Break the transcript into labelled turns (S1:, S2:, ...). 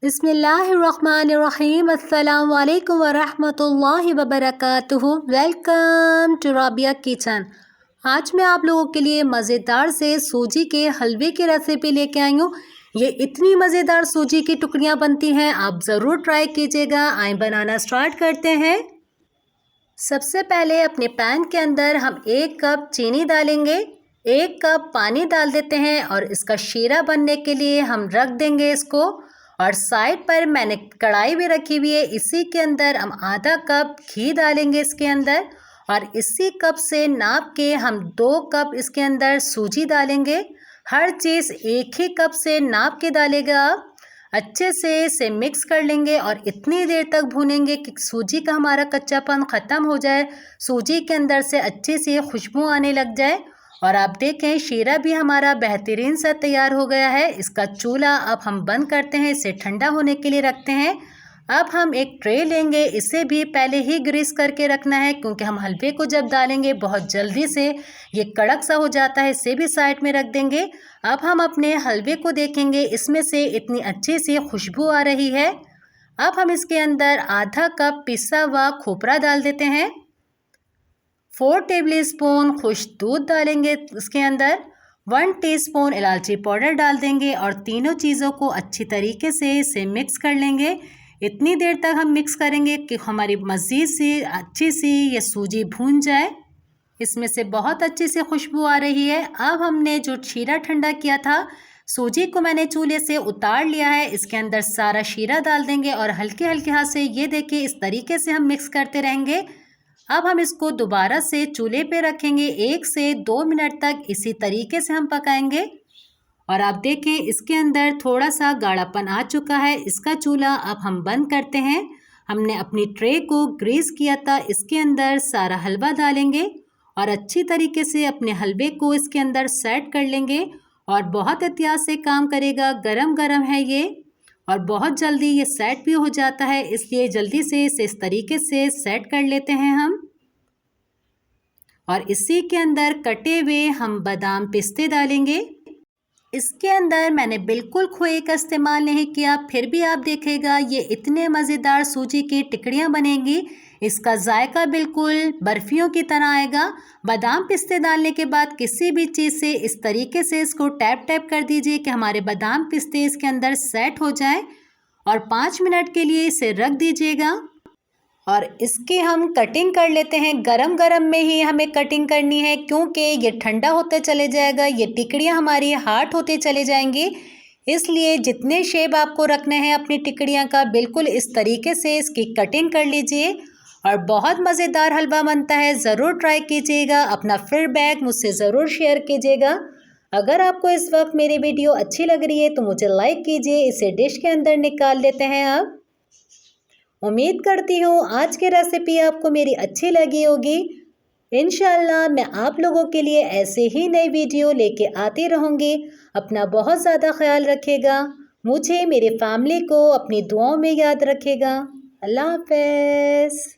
S1: बिस्मिल्लाहिर्रहमानिर्रहीम। अस्सलाम वालेकुम वरहमतुल्लाहि वबरकातुहू। Welcome to Rabia kitchen. आज मैं आप लोगों के लिए मज़ेदार से सूजी के हलवे की रेसिपी लेके आई हूँ। ये इतनी मज़ेदार सूजी की टुकड़ियाँ बनती हैं, आप ज़रूर ट्राई कीजिएगा। आए बनाना स्टार्ट करते हैं। सबसे पहले अपने पैन के अंदर हम 1 कप चीनी डालेंगे, 1 कप पानी डाल देते हैं और इसका शीरा बनने के लिए हम रख देंगे इसको। और साइड पर मैंने कढ़ाई भी रखी हुई है, इसी के अंदर हम आधा कप घी डालेंगे इसके अंदर। और इसी कप से नाप के हम 2 कप इसके अंदर सूजी डालेंगे। हर चीज़ एक ही कप से नाप के डालेगा आप। अच्छे से इसे मिक्स कर लेंगे और इतनी देर तक भूनेंगे कि सूजी का हमारा कच्चापन ख़त्म हो जाए, सूजी के अंदर से अच्छी सी खुशबू आने लग जाए। और आप देखें शीरा भी हमारा बेहतरीन सा तैयार हो गया है। इसका चूल्हा अब हम बंद करते हैं, इसे ठंडा होने के लिए रखते हैं। अब हम एक ट्रे लेंगे, इसे भी पहले ही ग्रीस करके रखना है क्योंकि हम हलवे को जब डालेंगे बहुत जल्दी से ये कड़क सा हो जाता है, इसे भी साइड में रख देंगे। अब हम अपने हलवे को देखेंगे, इसमें से इतनी अच्छी सी खुशबू आ रही है। अब हम इसके अंदर आधा कप पिसा हुआ खोपरा डाल देते हैं, 4 टेबलस्पून खुश दूध डालेंगे इसके अंदर, 1 टीस्पून इलायची पाउडर डाल देंगे और तीनों चीज़ों को अच्छी तरीके से इसे मिक्स कर लेंगे। इतनी देर तक हम मिक्स करेंगे कि हमारी मज़ीद सी अच्छी सी ये सूजी भून जाए। इसमें से बहुत अच्छी सी खुशबू आ रही है। अब हमने जो शीरा ठंडा किया था, सूजी को मैंने चूल्हे से उतार लिया है, इसके अंदर सारा शीरा डाल देंगे और हल्के हल्के हाथ से ये देखिए इस तरीके से हम मिक्स करते रहेंगे। अब हम इसको दोबारा से चूल्हे पे रखेंगे, 1 से 2 मिनट तक इसी तरीके से हम पकाएंगे। और आप देखें इसके अंदर थोड़ा सा गाढ़ापन आ चुका है। इसका चूल्हा अब हम बंद करते हैं। हमने अपनी ट्रे को ग्रीस किया था, इसके अंदर सारा हलवा डालेंगे और अच्छी तरीके से अपने हलवे को इसके अंदर सेट कर लेंगे। और बहुत एहतियात से काम करेगा, गरम गरम है ये और बहुत जल्दी ये सेट भी हो जाता है, इसलिए जल्दी से इसे इस तरीके से सेट कर लेते हैं हम। और इसी के अंदर कटे हुए हम बादाम पिस्ते डालेंगे। इसके अंदर मैंने बिल्कुल खोए का इस्तेमाल नहीं किया, फिर भी आप देखेगा ये इतने मज़ेदार सूजी की टिकड़ियाँ बनेंगी। इसका जायका बिल्कुल बर्फ़ियों की तरह आएगा। बादाम पिस्ते डालने के बाद किसी भी चीज़ से इस तरीके से इसको टैप टैप कर दीजिए कि हमारे बादाम पिस्ते इसके अंदर सेट हो जाएं। और 5 मिनट के लिए इसे रख दीजिएगा। और इसकी हम कटिंग कर लेते हैं। गरम गरम में ही हमें कटिंग करनी है क्योंकि ये ठंडा होते चले जाएगा, ये टिकड़ियाँ हमारी हार्ड होते चले जाएंगी। इसलिए जितने शेप आपको रखने हैं अपनी टिकड़ियाँ का, बिल्कुल इस तरीके से इसकी कटिंग कर लीजिए। और बहुत मज़ेदार हलवा बनता है, ज़रूर ट्राई कीजिएगा। अपना फीडबैक मुझसे ज़रूर शेयर कीजिएगा। अगर आपको इस वक्त मेरी वीडियो अच्छी लग रही है तो मुझे लाइक कीजिए। इसे डिश के अंदर निकाल लेते हैं अब। उम्मीद करती हूँ आज की रेसिपी आपको मेरी अच्छी लगी होगी। इंशाल्लाह मैं आप लोगों के लिए ऐसे ही नई वीडियो लेके आती रहूँगी। अपना बहुत ज़्यादा ख्याल रखिएगा, मुझे मेरी फैमिली को अपनी दुआओं में याद रखिएगा। अल्लाह हाफ़िज़।